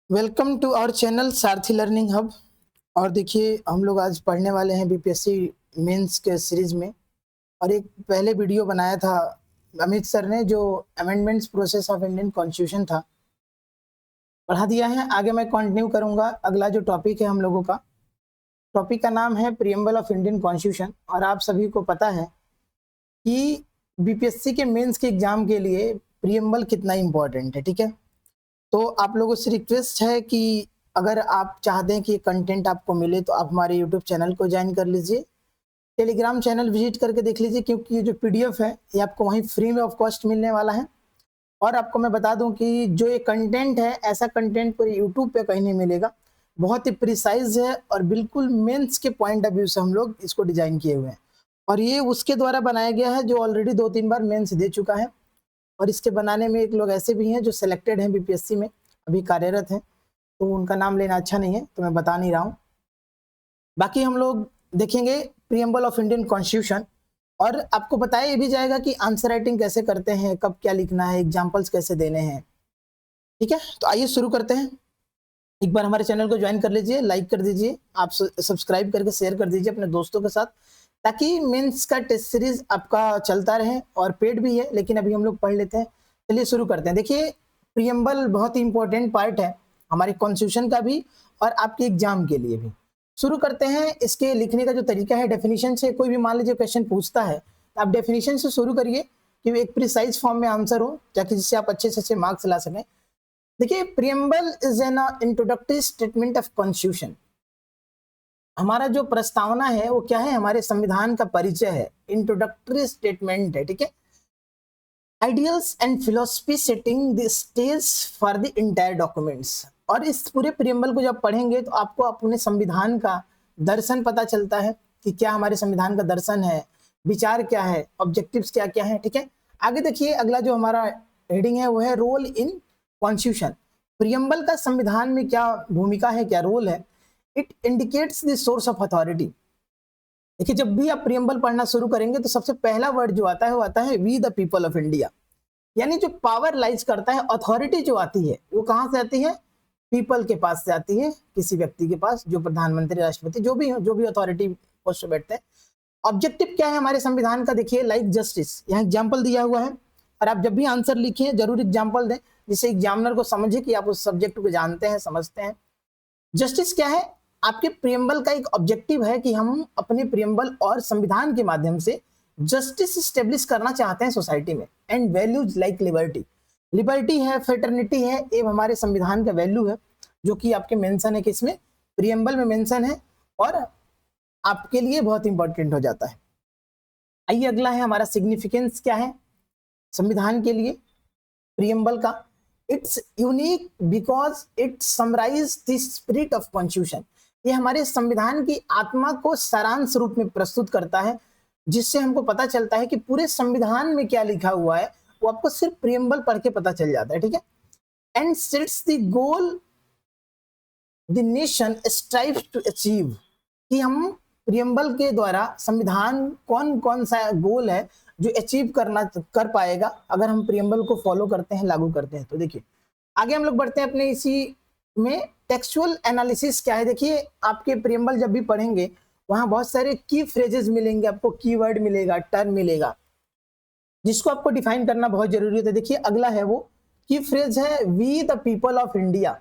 Welcome to our channel Sarathi learning hub. और देखिए हम लोग आज पढ़ने वाले हैं बीपीएससी मेंस के सीरीज में। और एक पहले वीडियो बनाया था अमित सर ने, जो amendments process of Indian constitution था, पढ़ा दिया है। आगे मैं कंटिन्यू करूंगा। अगला जो टॉपिक है हम लोगों का, टॉपिक का नाम है प्रीएम्बल ऑफ इंडियन कॉन्स्टिट्यूशन। और आप सभी को पता है कि बीपीएससी के मेंस के एग्जाम के लिए प्रीएम्बल कितना इंपॉर्टेंट है। ठीक है, तो आप लोगों से रिक्वेस्ट है कि अगर आप चाहते हैं कि कंटेंट आपको मिले तो आप हमारे यूट्यूब चैनल को ज्वाइन कर लीजिए, टेलीग्राम चैनल विजिट करके देख लीजिए, क्योंकि ये जो पीडीएफ है ये आपको वहीं फ्री में ऑफ कॉस्ट मिलने वाला है। और आपको मैं बता दूं कि जो ये कंटेंट है, ऐसा कंटेंट पूरे यूट्यूब पे कहीं नहीं मिलेगा। बहुत ही प्रिसाइज है और बिल्कुल मेंस के पॉइंट ऑफ व्यू से हम लोग इसको डिजाइन किए हुए हैं। और ये उसके द्वारा बनाया गया है जो ऑलरेडी 2-3 बार मेंस दे चुका है। और इसके बनाने में एक लोग ऐसे भी हैं जो सिलेक्टेड हैं बीपीएससी में, अभी कार्यरत हैं, तो उनका नाम लेना अच्छा नहीं है तो मैं बता नहीं रहा हूँ। बाकी हम लोग देखेंगे प्रीएम्बल ऑफ इंडियन कॉन्स्टिट्यूशन, और आपको बताया ये भी जाएगा कि आंसर राइटिंग कैसे करते हैं, कब क्या लिखना है, एग्जाम्पल्स कैसे देने हैं। ठीक है, तो आइए शुरू करते हैं। एक बार हमारे चैनल को ज्वाइन कर लीजिए, लाइक कर दीजिए, आप सब्सक्राइब करके शेयर कर दीजिए अपने दोस्तों के साथ, ताकि मेंस का टेस्ट सीरीज आपका चलता रहे। और पेड भी है, लेकिन अभी हम लोग पढ़ लेते हैं। चलिए शुरू करते हैं। देखिए, प्रीएम्बल बहुत ही इंपॉर्टेंट पार्ट है हमारे कॉन्स्टिट्यूशन का भी और आपके एग्जाम के लिए भी। शुरू करते हैं। इसके लिखने का जो तरीका है, डेफिनेशन से कोई भी मान लीजिए क्वेश्चन पूछता है तो आप डेफिनेशन से शुरू करिए कि एक प्रिसाइज फॉर्म में आंसर हो, ताकि जिससे आप अच्छे से अच्छे मार्क्स ला सकें। देखिए, preamble is an introductory statement of constitution. हमारा जो प्रस्तावना है वो क्या है, हमारे संविधान का परिचय है, इंट्रोडक्टरी स्टेटमेंट है। ठीक है, ideals and philosophy setting the stage for the entire documents. और इस पूरे प्रीएम्बल को जब पढ़ेंगे तो आपको अपने संविधान का दर्शन पता चलता है कि क्या हमारे संविधान का दर्शन है, विचार क्या है, ऑब्जेक्टिव्स क्या क्या है। ठीक है, आगे देखिए, अगला जो हमारा हेडिंग है वो है रोल इन कॉन्स्टिट्यूशन। प्रीएम्बल का संविधान में क्या भूमिका है, क्या रोल है। It indicates the source of authority. देखिए, जब भी आप प्रीएम्बल पढ़ना शुरू करेंगे तो सबसे पहला वर्ड जो आता है वो आता है we the people of India. यानी जो पावर लाइज करता है, अथॉरिटी जो आती है वो कहां से आती है, पीपल के पास से आती है, किसी व्यक्ति के पास, जो प्रधानमंत्री, राष्ट्रपति, जो भी अथॉरिटी पोस्ट पे बैठते हैं। ऑब्जेक्टिव क्या है हमारे संविधान का, देखिए, लाइक जस्टिस, यहाँ एग्जाम्पल दिया हुआ है। और आप जब भी आंसर लिखिए जरूर एग्जाम्पल दें, जिससे एग्जामिनर को समझे कि आप उस सब्जेक्ट को जानते हैं, समझते हैं। जस्टिस क्या है, आपके प्रीएम्बल का एक ऑब्जेक्टिव है कि हम अपने प्रीएम्बल और संविधान के माध्यम से जस्टिस स्टेब्लिश करना चाहते हैं सोसाइटी में। And values like liberty, liberty है, फेटर्निटी है, ये हमारे संविधान का वैल्यू है, जो कि आपके मेंशन है, किसमें, प्रीएम्बल में मेंशन है, और आपके लिए बहुत इंपॉर्टेंट हो जाता है। आइए, अगला है हमारा सिग्निफिकेंस क्या है संविधान के लिए, प्रीएम्बल का। It's unique because it summarise the spirit of constitution. ये हमारे संविधान की आत्मा को सारांश रूप में प्रस्तुत करता है, जिससे हमको पता चलता है कि पूरे संविधान में क्या लिखा हुआ है वो आपको सिर्फ प्रीएम्बल पढ़ के पता चल जाता है। ठीक है, and sets the goal the nation strives to achieve, कि हम प्रीएम्बल के द्वारा संविधान कौन कौन सा गोल है जो अचीव कर पाएगा अगर हम प्रीएम्बल को फॉलो करते हैं, लागू करते हैं। तो देखिए, आगे हम लोग बढ़ते हैं अपने इसी में। टेक्सचुअल एनालिसिस क्या है, देखिए, आपके प्रीएम्बल जब भी पढ़ेंगे वहां बहुत सारे की फ्रेजेस मिलेंगे, आपको कीवर्ड मिलेगा, टर्म मिलेगा, जिसको आपको डिफाइन करना बहुत जरूरी होता है। देखिए, अगला है वो की फ्रेज है we the people of India,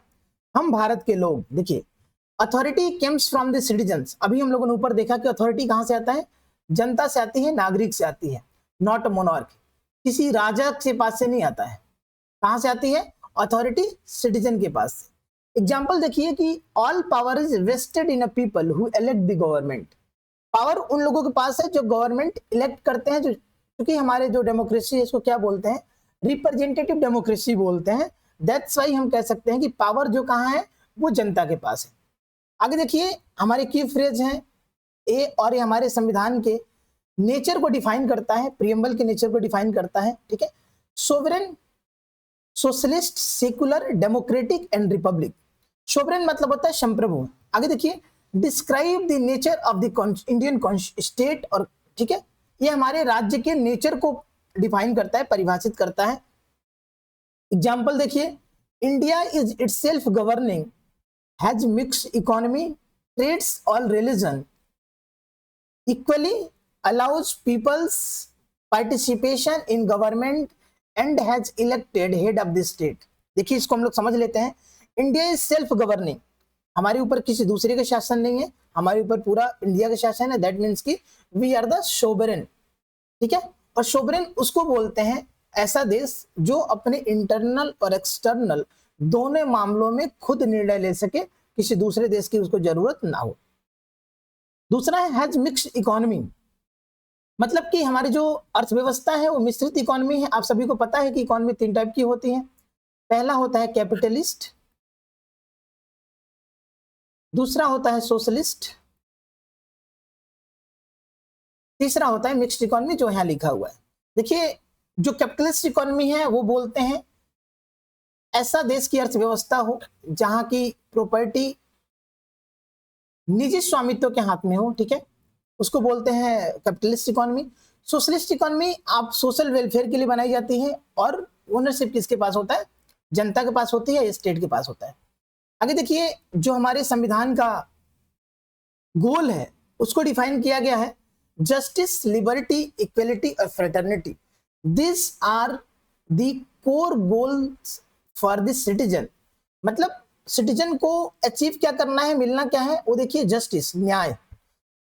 हम भारत के लोग। देखिए, authority comes from the citizens. अभी हम लोगों ने ऊपर देखा कि अथॉरिटी कहां से आता है, जनता से आती है, नागरिक से आती है, नॉट अ मोनार्क, किसी राजा के पास से नहीं आता है। कहां से आती है, अथॉरिटी सिटीजन के पास से। एग्जाम्पल देखिए कि all power is vested in a people who elect the government. Power उन लोगों के पास है जो गवर्नमेंट इलेक्ट करते हैं, जो क्योंकि हमारे जो डेमोक्रेसी है इसको क्या बोलते हैं, रिप्रेजेंटेटिव डेमोक्रेसी बोलते हैं। दैट्स वाई हम कह सकते हैं कि पावर जो कहाँ है वो जनता के पास है। आगे देखिए, हमारे की फ्रेज हैं ए, और ये हमारे संविधान के नेचर को डिफाइन करता है, प्रीएम्बल के नेचर को डिफाइन करता है। ठीक है, sovereign, socialist, secular, democratic and Republic. Sovereign मतलब होता है संप्रभु। आगे देखिए, describe the nature of the Indian state, और ठीक है, ये हमारे राज्य के नेचर को डिफाइन करता है, परिभाषित करता है। एग्जाम्पल देखिए, India is itself governing, has mixed economy, trades all religion equally, allows people's participation in government and has elected head of the state। देखिए इसको हम लोग समझ लेते हैं। इंडिया इज सेल्फ गवर्निंग, हमारे ऊपर किसी दूसरे का शासन नहीं है, हमारे ऊपर पूरा इंडिया का शासन है। दैट मीन्स कि वी आर द सोवरेन, ठीक है। और सोवरेन उसको बोलते हैं ऐसा देश जो अपने इंटरनल और एक्सटर्नल दोनों मामलों में खुद निर्णय ले सके, किसी दूसरे देश की उसको जरूरत ना हो। दूसरा है हैज मिक्स्ड इकोनॉमी, मतलब कि हमारी जो अर्थव्यवस्था है वो मिश्रित इकोनॉमी है। आप सभी को पता है कि इकोनॉमी 3 टाइप की होती है। पहला होता है कैपिटलिस्ट, दूसरा होता है सोशलिस्ट, तीसरा होता है मिक्स्ड इकोनॉमी जो यहाँ लिखा हुआ है। देखिए जो कैपिटलिस्ट इकोनॉमी है वो बोलते हैं ऐसा देश की अर्थव्यवस्था हो जहां की प्रॉपर्टी निजी स्वामित्व के हाथ में हो, ठीक है, उसको बोलते हैं कैपिटलिस्ट इकोनॉमी। सोशलिस्ट इकोनॉमी आप सोशल वेलफेयर के लिए बनाई जाती है और ओनरशिप किसके पास होता है, जनता के पास होती है, स्टेट के पास होता है। आगे देखिए जो हमारे संविधान का गोल है उसको डिफाइन किया गया है जस्टिस, लिबर्टी, इक्वलिटी और fraternity. This are the core goals for the citizen. मतलब सिटीजन को अचीव क्या करना है, मिलना क्या है, वो देखिए जस्टिस, न्याय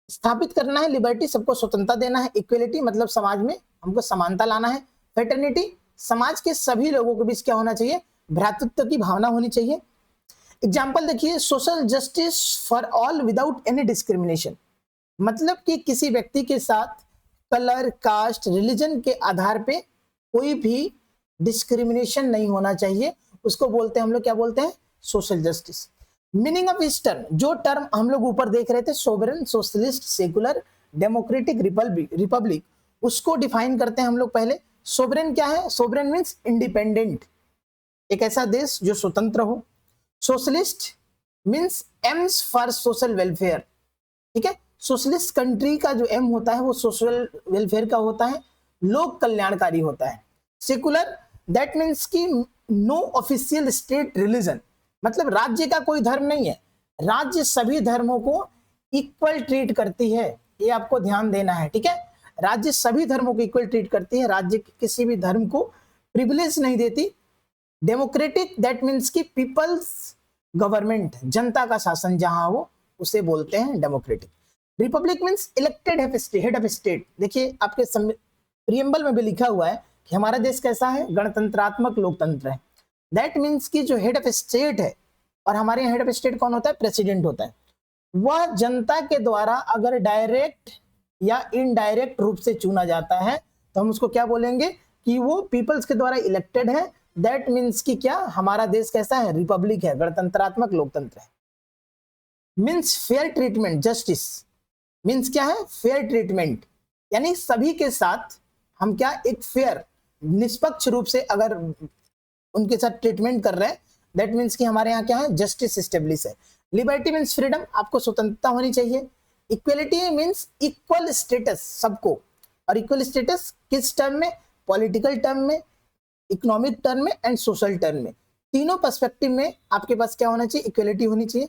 स्थापित करना है, लिबर्टी सबको स्वतंत्रता देना है, इक्वलिटी मतलब समाज में हमको समानता लाना है, फ्रेटर्निटी समाज के सभी लोगों के बीच क्या होना चाहिए, भ्रातृत्व की भावना होनी चाहिए। एग्जाम्पल देखिए social justice for all without any discrimination, मतलब कि किसी व्यक्ति के साथ कलर, कास्ट, रिलीजन के आधार पे कोई भी डिस्क्रिमिनेशन नहीं होना चाहिए, उसको बोलते हैं हम लोग क्या बोलते हैं, सोशल जस्टिस। मीनिंग ऑफ इस टर्म, जो टर्म हम लोग ऊपर देख रहे थे sovereign, socialist, secular, democratic, Republic, उसको डिफाइन करते हैं हम लोग पहले। सोवरेन क्या है, सोवरेन मीन्स इंडिपेंडेंट, एक ऐसा देश जो स्वतंत्र हो। Socialist means AIIMS for social welfare, ठीक है, सोशलिस्ट कंट्री का जो एम होता है वो सोशल वेलफेयर का होता है, लोक कल्याणकारी होता है। सेकुलर दैट मीन्स की नो ऑफिशियल स्टेट रिलीजन, मतलब राज्य का कोई धर्म नहीं है, राज्य सभी धर्मों को इक्वल ट्रीट करती है, ये आपको ध्यान देना है, ठीक है। राज्य सभी धर्मों को इक्वल ट्रीट करती है, राज्य किसी भी धर्म को प्रिविलेज नहीं देती। डेमोक्रेटिक दैट मीन्स की पीपल्स गवर्नमेंट, जनता का शासन जहां हो उसे बोलते हैं democratic. Republic means elected head of state. देखिए आपके प्रियम्बल में भी लिखा हुआ है कि हमारा देश कैसा है, गणतंत्रात्मक लोकतंत्र है। दैट मीन्स की जो हेड ऑफ स्टेट है, और हमारे यहाँ हेड ऑफ स्टेट कौन होता है, प्रेसिडेंट होता है, वह जनता के द्वारा अगर डायरेक्ट या इनडायरेक्ट रूप से चुना जाता है तो हम उसको क्या बोलेंगे कि वो पीपल्स के द्वारा इलेक्टेड है। दैट मीन्स कि क्या, हमारा देश कैसा है, रिपब्लिक है, गणतंत्रात्मक लोकतंत्र है। Means fair treatment, justice means क्या है, फेयर ट्रीटमेंट, यानी सभी के साथ हम क्या, एक फेयर निष्पक्ष रूप से अगर उनके साथ ट्रीटमेंट कर रहे हैं, दैट मीन्स कि हमारे यहाँ क्या है, जस्टिस एस्टेब्लिश है। लिबर्टी मीन्स फ्रीडम, आपको स्वतंत्रता होनी चाहिए। इक्वलिटी मीन्स इक्वल स्टेटस सबको, और इक्वल स्टेटस किस टर्म में, पॉलिटिकल टर्म में, इकोनॉमिक टर्म में एंड सोशल टर्म में, तीनों पर्सपेक्टिव में आपके पास क्या होना चाहिए, इक्वलिटी होनी चाहिए।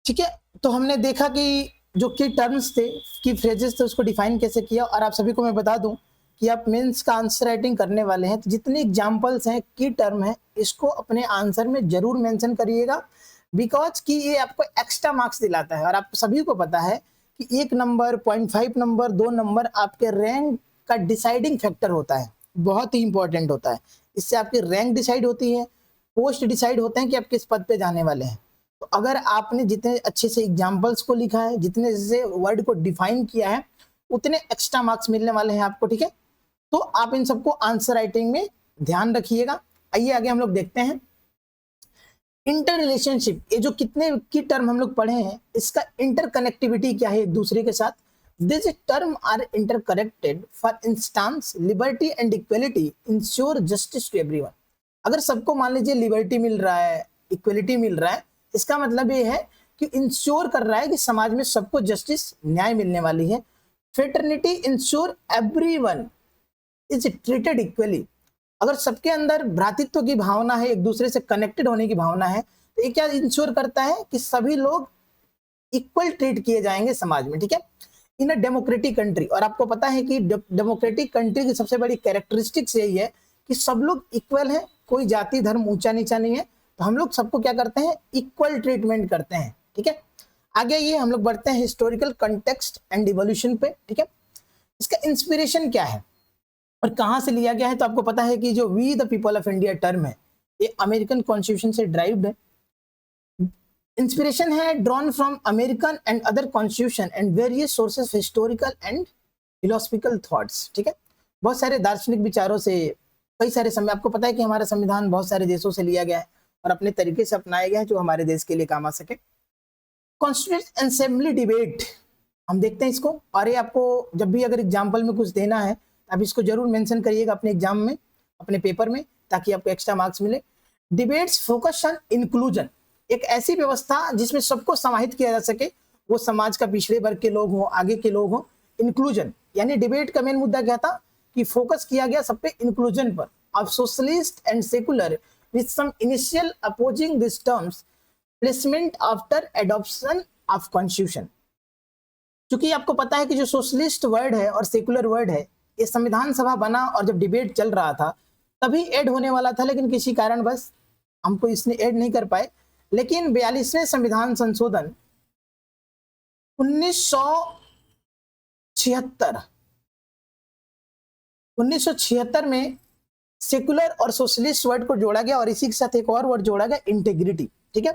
ठीक है, तो हमने देखा कि जो की टर्म्स थे, की फ्रेजेस थे, उसको डिफाइन कैसे किया। और आप सभी को मैं बता दूं कि आप मेंस का आंसर राइटिंग करने वाले हैं तो जितने एग्जांपल्स हैं, की टर्म है, इसको अपने आंसर में जरूर मेंशन करिएगा, बिकॉज कि ये आपको एक्स्ट्रा मार्क्स दिलाता है। और आप सभी को पता है कि 1 नंबर, 0.5 नंबर, 2 नंबर आपके रैंक का डिसाइडिंग फैक्टर होता है, बहुत ही इंपॉर्टेंट होता है। इससे आपकी रैंक डिसाइड होती है, पोस्ट डिसाइड होते हैं कि आप किस पद पे जाने वाले हैं। तो अगर आपने जितने अच्छे से एग्जाम्पल्स को लिखा है, जितने से वर्ड को डिफाइन किया है, उतने एक्स्ट्रा मार्क्स मिलने वाले हैं आपको, ठीक है। तो आप इन सबको आंसर राइटिंग में ध्यान रखिएगा। आइए आगे हम लोग देखते हैं इंटर रिलेशनशिप। ये जो कितने की टर्म हम लोग पढ़े हैं, इसका इंटरकनेक्टिविटी क्या है एक दूसरे के साथ। This term are interconnected, for instance liberty and equality ensure justice to everyone. अगर सबको मान लीजिए लिबर्टी मिल रहा है, इक्वलिटी मिल रहा है, इसका मतलब ये है कि इंश्योर कर रहा है कि समाज में सबको जस्टिस, न्याय मिलने वाली है। Fraternity ensure everyone is treated equally. अगर सबके अंदर भ्रातृत्व की भावना है, एक दूसरे से कनेक्टेड होने की भावना है, तो ये क्या इंश्योर करता है कि सभी लोग इक्वल ट्रीट किए जाएंगे समाज में, ठीक है, इन अ डेमोक्रेटिक कंट्री। और आपको पता है कि डेमोक्रेटिक कंट्री की सबसे बड़ी कैरेक्टरिस्टिक्स यही है कि सब लोग इक्वल हैं, कोई जाति धर्म ऊंचा नीचा नहीं है, तो हम लोग सबको क्या करते हैं, इक्वल ट्रीटमेंट करते हैं, ठीक है। आगे ये हम लोग बढ़ते हैं हिस्टोरिकल कंटेक्स्ट एंड इवोल्यूशन पे, ठीक है। इसका इंस्पिरेशन क्या है और कहां से लिया गया है, तो आपको पता है कि जो we the people of India term है, ये अमेरिकन कॉन्स्टिट्यूशन से ड्राइव्ड है। इंस्पिरेशन है drawn from American and other constitution and various sources historical and philosophical thoughts, ठीक है। बहुत सारे दार्शनिक विचारों से, कई सारे समय, आपको पता है कि हमारा संविधान बहुत सारे देशों से लिया गया है और अपने तरीके से अपनाया गया है जो हमारे देश के लिए काम आ सके। कॉन्स्टिट्यूएंट असेंबली डिबेट, हम देखते हैं इसको, और ये आपको जब भी अगर एग्जाम्पल में कुछ देना है आप इसको जरूर मेंशन करिएगा अपने एग्जाम में, अपने पेपर में, ताकि आपको एक्स्ट्रा मार्क्स मिले। डिबेट्स फोकस ऑन इंक्लूजन, एक ऐसी व्यवस्था जिसमें सबको समाहित किया जा सके, वो समाज का पिछड़े वर्ग के लोग हों, आगे के लोग हों। इंक्लूजन यानी डिबेट का मेन मुद्दा क्या था कि फोकस किया गया सब पे इंक्लूजन पर, of socialist and secular with some initial opposing this terms placement after adoption of constitution. क्योंकि आपको पता है कि जो सोशलिस्ट वर्ड है और सेकुलर वर्ड है, ये संविधान सभा बना और जब डिबेट चल रहा था तभी ऐड होने वाला था, लेकिन किसी कारण बस हमको इसने ऐड नहीं कर पाए। लेकिन 42वें संविधान संशोधन 1976 में सेकुलर और सोशलिस्ट वर्ड को जोड़ा गया और इसी के साथ एक और वर्ड जोड़ा गया, इंटेग्रिटी, ठीक है।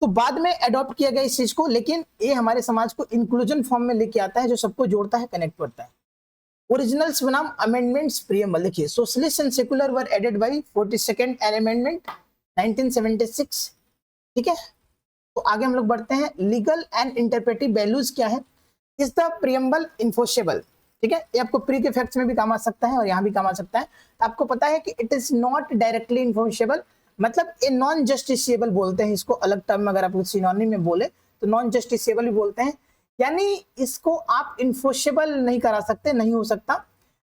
तो बाद में अडॉप्ट किया गया इस चीज को, लेकिन ये हमारे समाज को इंक्लूजन फॉर्म में लेके आता है जो सबको जोड़ता है, कनेक्ट करता है। ओरिजिनल्स बनाम अमेंडमेंट्स प्रियम्बल, देखिए socialist and secular were added by 42nd amendment 1976, ठीक है। तो आगे हम लोग बढ़ते हैं, लीगल एंड इंटरप्रेटिव वैल्यूज क्या है। इज द प्रियम्बल इन्फोर्सेबल, ठीक है, ये आपको प्री के फैक्ट्स में भी काम आ सकता है और यहाँ भी काम आ सकता है। तो आपको पता है कि it is not directly enforceable, मतलब ये नॉन जस्टिसिएबल बोलते हैं इसको, अलग टर्म अगर आप सिनोनिम में बोले तो नॉन जस्टिसिएबल भी बोलते हैं, यानी इसको आप इन्फोर्सेबल नहीं करा सकते, नहीं हो सकता।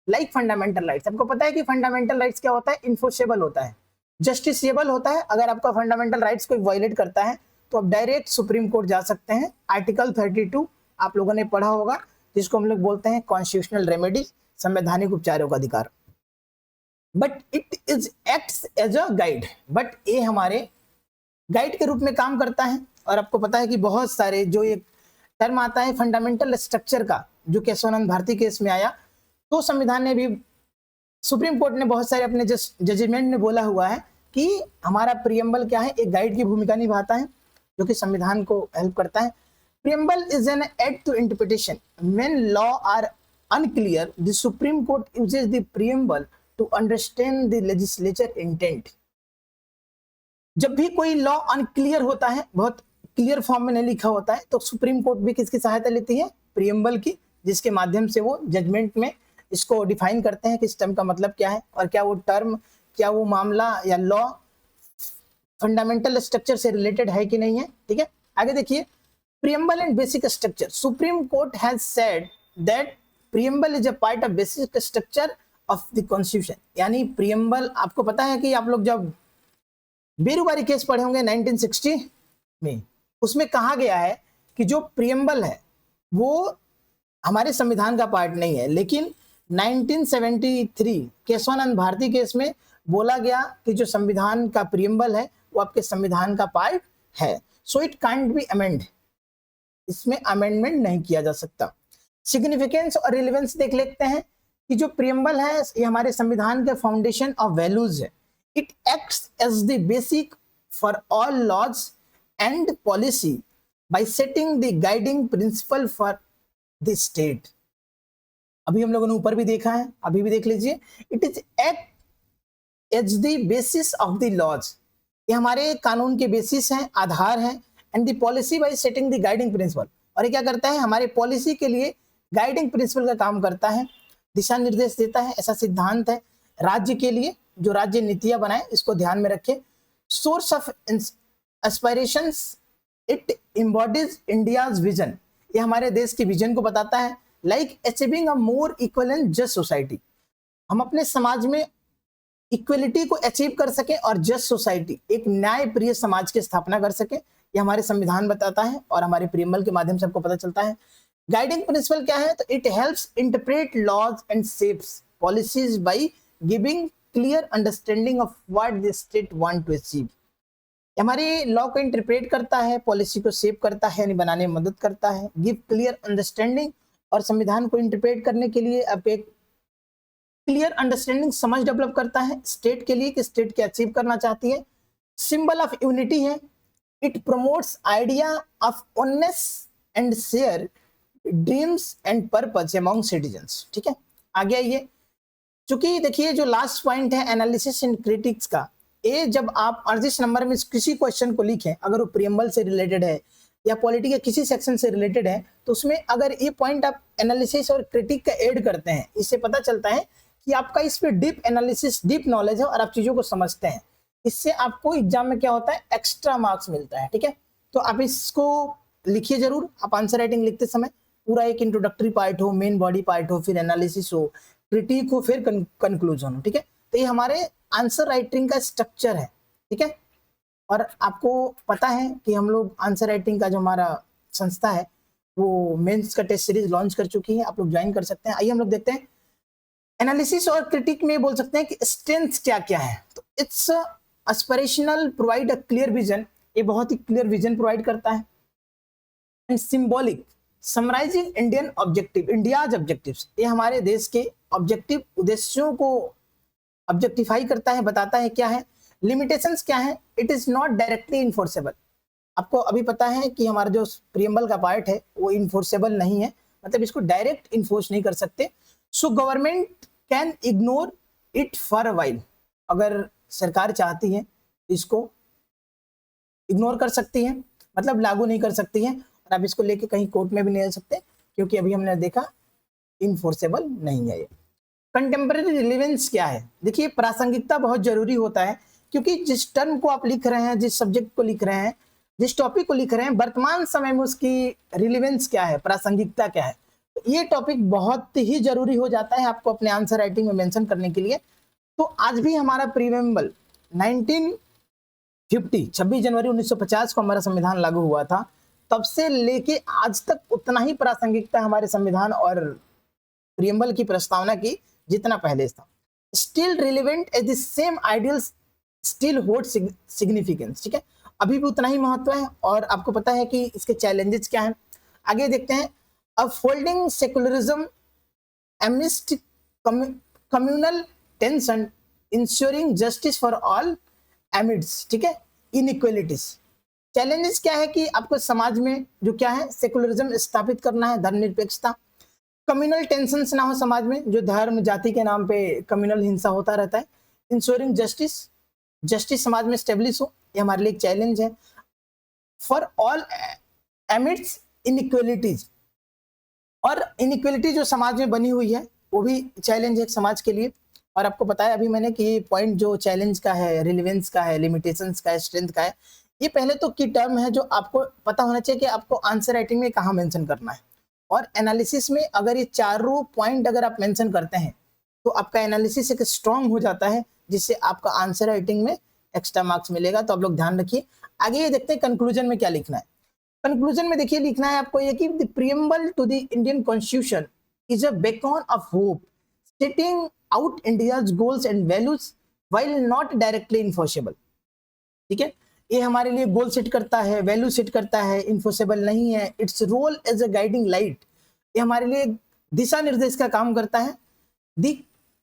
लाइक फंडामेंटल राइट्स, आपको पता है कि फंडामेंटल राइट्स क्या होता है, इन्फोर्सेबल होता है, जस्टिसिएबल होता है। अगर आपका फंडामेंटल राइट्स कोई वायलेट करता है तो आप डायरेक्ट सुप्रीम कोर्ट जा सकते हैं। आर्टिकल 32 आप लोगों ने पढ़ा होगा, जिसको हम लोग बोलते हैं कॉन्स्टिट्यूशनल रेमेडी, संवैधानिक उपचारों का अधिकार। But it is acts as a guide, but ये हमारे गाइड के रूप में काम करता है। और आपको पता है कि बहुत सारे जो एक टर्म आता है फंडामेंटल स्ट्रक्चर का, जो केशवानंद भारती केस में आया, तो संविधान ने भी, सुप्रीम कोर्ट ने बहुत सारे अपने जजमेंट में बोला हुआ है कि हमारा प्रियम्बल क्या है, एक गाइड की भूमिका निभाता है जो कि संविधान को हेल्प करता है। Preamble is an aid to interpretation when law are unclear, the Supreme Court uses the preamble to understand the legislature intent. जब भी कोई लॉ अनक्लियर होता है, बहुत क्लियर फॉर्म में नहीं लिखा होता है, तो सुप्रीम कोर्ट भी किसकी सहायता लेती है, प्रियम्बल की, जिसके माध्यम से वो जजमेंट में इसको डिफाइन करते हैं कि इस टर्म का मतलब क्या है और क्या वो टर्म, क्या वो मामला या लॉ फंडामेंटल स्ट्रक्चर से रिलेटेड है कि नहीं है, ठीक है। आगे देखिए, preamble and basic structure, supreme court has said that preamble is a part of basic structure of the constitution. यानी प्रियम्बल, आपको पता है कि आप लोग जब बेरुबारी केस पढ़े होंगे 1960 में, उसमें कहा गया है कि जो प्रियम्बल है वो हमारे संविधान का पार्ट नहीं है, लेकिन 1973 केशवानंद भारती केस में बोला गया कि जो संविधान का प्रियम्बल है वो आपके संविधान का पार्ट है, so it can't be amend, इसमें अमेंडमेंट नहीं किया जा सकता। सिग्निफिकेंस और रिलेवेंस देख लेते हैं कि जो प्रियम्बल है ये हमारे संविधान के फाउंडेशन ऑफ वैल्यूज है। It acts as the basic for all laws and policy by setting the guiding principle for the state. अभी हम लोगों ने ऊपर भी देखा है, अभी भी देख लीजिए, it is act as the basis of the laws, ये हमारे कानून के बेसिस हैं, आधार हैं, and the policy by setting the guiding principle, और ये क्या करता है, हमारे पॉलिसी के लिए गाइडिंग प्रिंसिपल का काम करता है, दिशा निर्देश देता है, ऐसा सिद्धांत है राज्य के लिए, जो राज्य नीतियां बनाए इसको ध्यान में रखे। Source of aspirations, it embodies India's vision, ये हमारे देश के विजन को बताता है, like achieving a more equal and just society, हम अपने समाज में इक्वलिटी को अचीव कर सके और जस्ट सोसाइटी, एक न्याय प्रिय समाज की स्थापना कर सके, ये हमारे संविधान बताता है और हमारे प्रियम्बल के माध्यम से आपको पता चलता है। गाइडिंग प्रिंसिपल क्या है? तो it helps interpret laws and shapes policies by giving clear understanding of what the state want to achieve. हमारे लॉ को इंटरप्रेट करता है, पॉलिसी को शेप करता है, यानी बनाने में मदद करता है। गिव क्लियर अंडरस्टैंडिंग, और संविधान को इंटरप्रेट करने के लिए आप एक क्लियर अंडरस्टैंडिंग, समझ डेवलप करता है स्टेट के लिए कि स्टेट क्या अचीव करना चाहती है। सिंबल ऑफ यूनिटी है। It promotes idea of oneness and share dreams and purpose among citizens. ठीक है, आगे आइए। चूंकि देखिए जो लास्ट पॉइंट है एनालिसिस एंड क्रिटिक्स का, ये जब आप 38 नंबर में किसी क्वेश्चन को लिखें, अगर वो प्रियम्बल से रिलेटेड है या पॉलिटी के किसी सेक्शन से रिलेटेड है, तो उसमें अगर ये पॉइंट आप एनालिसिस और क्रिटिक का ऐड करते हैं, इससे पता चलता है कि आपका इस पे डीप एनालिसिस, डीप नॉलेज है और आप चीजों को समझते हैं। इससे आपको एग्जाम में क्या होता है, एक्स्ट्रा मार्क्स मिलता है। ठीक है, तो आप इसको लिखिए जरूर। आप आंसर राइटिंग लिखते समय पूरा एक इंट्रोडक्टरी पार्ट हो, मेन बॉडी पार्ट हो, फिर एनालिसिस हो, क्रिटिक हो, फिर कंक्लूजन हो। ठीक है, तो ये हमारे आंसर राइटिंग का स्ट्रक्चर है। ठीक है, और आपको पता है कि हम लोग आंसर राइटिंग का जो हमारा संस्था है वो मेंस का टेस्ट सीरीज लॉन्च कर चुकी है, आप लोग ज्वाइन कर सकते हैं। आइए हम लोग देखते हैं एनालिसिस और क्रिटिक में बोल सकते हैं कि स्ट्रेंथ्स क्या क्या है। तो it's aspirational, provide a clear vision, ये बहुत ही क्लियर विजन प्रोवाइड करता है। And symbolic, summarising Indian objective, India's objectives, ये हमारे देश के ऑब्जेक्टिव, उद्देश्यों को ऑब्जेक्टिफाई करता है, बताता है क्या है। लिमिटेशंस क्या है? It is not directly enforceable. आपको अभी पता है कि हमारा जो प्रियम्बल का पार्ट है वो इन्फोर्सेबल नहीं है, मतलब इसको डायरेक्ट इन्फोर्स नहीं कर सकते। So government can ignore it for a while, अगर सरकार चाहती है इसको इग्नोर कर सकती है, मतलब लागू नहीं कर सकती है, और आप इसको लेके कहीं कोर्ट में भी नहीं जा सकते, क्योंकि अभी हमने देखा इनफोर्सेबल नहीं है ये। कंटेम्परेरी रिलेवेंस क्या है? देखिए प्रासंगिकता बहुत जरूरी होता है, क्योंकि जिस टर्म को आप लिख रहे हैं, जिस सब्जेक्ट को लिख रहे हैं, जिस टॉपिक को लिख रहे हैं, वर्तमान समय में उसकी रिलेवेंस क्या है, प्रासंगिकता क्या है, तो ये टॉपिक बहुत ही जरूरी हो जाता है आपको अपने आंसर राइटिंग में मेंशन करने के लिए। तो आज भी हमारा प्रीएम्बल 26 जनवरी 1950 को हमारा संविधान लागू हुआ था, तब से लेके आज तक उतना ही प्रासंगिकता हमारे संविधान और प्रीएम्बल की प्रस्तावना की जितना पहले था। Still relevant as the same ideals still hold significance. ठीक है, अभी भी उतना ही महत्व है, और आपको पता है कि इसके चैलेंजेस क्या हैं। आगे देखते हैं। Upholding secularism एमनिस्ट communal tension ensuring justice for all amidst, ठीक है, इनइक्वालिटीज। चैलेंजेस क्या है कि आपको समाज में जो क्या है, सेकुलरिज्म स्थापित करना है, धर्मनिरपेक्षता, कम्युनल टेंशन ना हो समाज में, जो धर्म जाति के नाम पे कम्युनल हिंसा होता रहता है, इंश्योरिंग जस्टिस, जस्टिस समाज में स्टेब्लिश हो, ये हमारे लिए एक चैलेंज है। फॉर ऑल एमिड्स इनइक्वालिटीज, और इनइक्वालिटी जो समाज में बनी हुई है वो भी चैलेंज है समाज के लिए। और आपको बताया अभी मैंने कि ये पॉइंट जो चैलेंज का है, रिलेवेंस का है, लिमिटेशंस का है, स्ट्रेंथ का है, ये पहले तो की टर्म है जो आपको पता होना चाहिए कि आपको आंसर राइटिंग में कहाँ मेंशन करना है। और एनालिसिस में अगर ये चारों पॉइंट अगर आप मेंशन करते हैं तो आपका एनालिसिस एक स्ट्रांग हो जाता है, जिससे आपका आंसर राइटिंग में एक्स्ट्रा मार्क्स मिलेगा। तो आप लोग ध्यान रखिए। आगे ये देखते हैं कंक्लूजन में क्या लिखना है। कंक्लूजन में देखिए लिखना है आपको ये कि the preamble to the Indian constitution is a beacon of hope setting out India's goals and values while not directly enforceable. ठीक है, ये हमारे लिए गोल सेट करता है, वैल्यू सेट करता है, इन्फोर्सेबल नहीं है। Its role as a guiding light, ये हमारे लिए दिशा निर्देश का काम करता है। The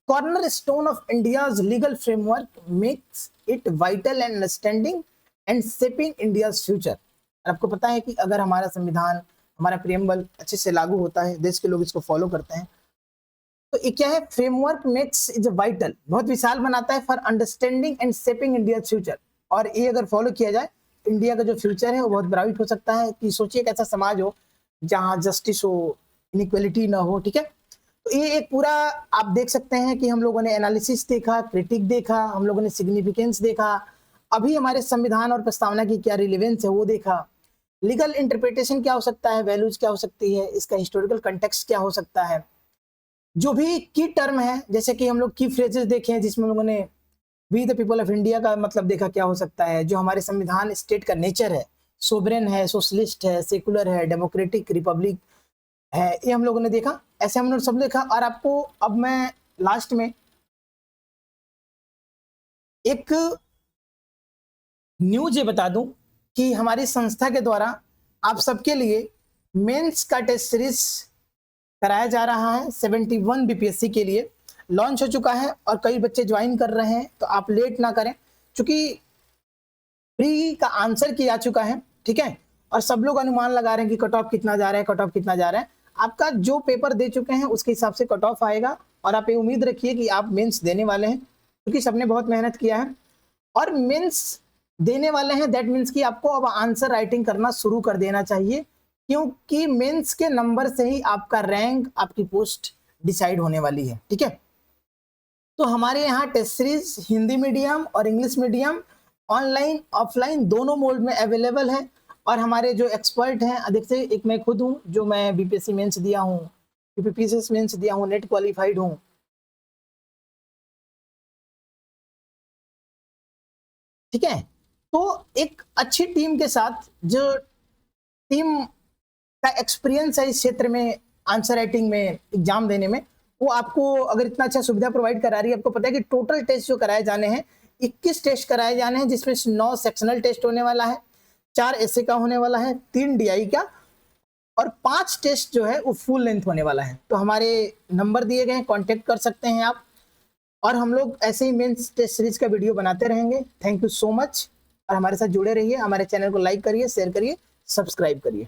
cornerstone of India's legal framework makes it vital and understanding and shaping India's future. आपको पता है कि अगर हमारा संविधान, हमारा प्रीएम्बल अच्छे से लागू होता है, देश के लोग इसको फॉलो करते हैं, तो ये क्या है, फ्रेमवर्क मेक्स इज वाइटल, बहुत विशाल बनाता है, for understanding and shaping India future. और ये अगर फॉलो किया जाए, इंडिया का जो फ्यूचर है वो बहुत ब्राइट हो सकता है। कि सोचिए एक ऐसा समाज हो जहाँ जस्टिस हो, इनइक्वालिटी ना हो। ठीक है, तो ये एक पूरा आप देख सकते हैं कि हम लोगों ने एनालिसिस देखा, क्रिटिक देखा, हम लोगों ने सिग्निफिकेंस देखा, अभी हमारे संविधान और प्रस्तावना की क्या रिलेवेंस है वो देखा, लीगल इंटरप्रिटेशन क्या हो सकता है, वैल्यूज क्या हो सकती है, इसका हिस्टोरिकल कंटेक्स्ट क्या हो सकता है, जो भी की टर्म है, जैसे कि हम लोग की फ्रेजेस देखे हैं जिसमें लोगों ने we the people of India का मतलब देखा क्या हो सकता है, जो हमारे संविधान स्टेट का नेचर है, सोवरेन है, सोशलिस्ट है, सेकुलर है, डेमोक्रेटिक रिपब्लिक है, ये हम लोगों ने देखा। ऐसे हम लोग सब देखा। और आपको अब मैं लास्ट में एक न्यूज ये बता दूं कि हमारी संस्था के द्वारा आप सबके लिए मेंस का टेस्ट सीरीज कराया जा रहा है 71 बीपीएससी के लिए, लॉन्च हो चुका है और कई बच्चे ज्वाइन कर रहे हैं। तो आप लेट ना करें, क्योंकि प्री का आंसर किया जा चुका है, ठीक है, और सब लोग अनुमान लगा रहे हैं कि कट ऑफ कितना जा रहा है, कट ऑफ कितना जा रहा है। आपका जो पेपर दे चुके हैं उसके हिसाब से कट ऑफ आएगा, और आप ये उम्मीद रखिए कि आप मेंस देने वाले हैं, क्योंकि सबने बहुत मेहनत किया है और मेंस देने वाले हैं। दैट मीन्स कि आपको अब आंसर राइटिंग करना शुरू कर देना चाहिए, क्योंकि मेंस के नंबर से ही आपका रैंक, आपकी पोस्ट डिसाइड होने वाली है, ठीक है। तो हमारे यहाँ टेस्ट सीरीज हिंदी मीडियम और इंग्लिश मीडियम ऑनलाइन ऑफलाइन दोनों मोड में अवेलेबल है। और हमारे जो एक्सपर्ट हैं, देखते एक मैं खुद हूँ जो मैं बीपीएससी मेंस दिया हूँ, यूपीपीसीएस मेंस दिया हूँ, नेट क्वालिफाइड हूँ, ठीक है। तो एक अच्छी टीम के साथ, जो टीम का एक्सपीरियंस है इस क्षेत्र में, आंसर राइटिंग में, एग्जाम देने में, वो आपको अगर इतना अच्छा सुविधा प्रोवाइड करा रही है। आपको पता है कि टोटल टेस्ट जो कराए जाने हैं, 21 टेस्ट कराए जाने हैं, जिसमें 9 सेक्शनल टेस्ट होने वाला है, 4 एसए का होने वाला है, 3 डीआई का, और 5 टेस्ट जो है वो फुल लेंथ होने वाला है। तो हमारे नंबर दिए गए हैं, कॉन्टेक्ट कर सकते हैं आप, और हम लोग ऐसे ही मेंस टेस्ट सीरीज का वीडियो बनाते रहेंगे। थैंक यू सो मच, और हमारे साथ जुड़े रहिए। हमारे चैनल को लाइक करिए, शेयर करिए, सब्सक्राइब करिए।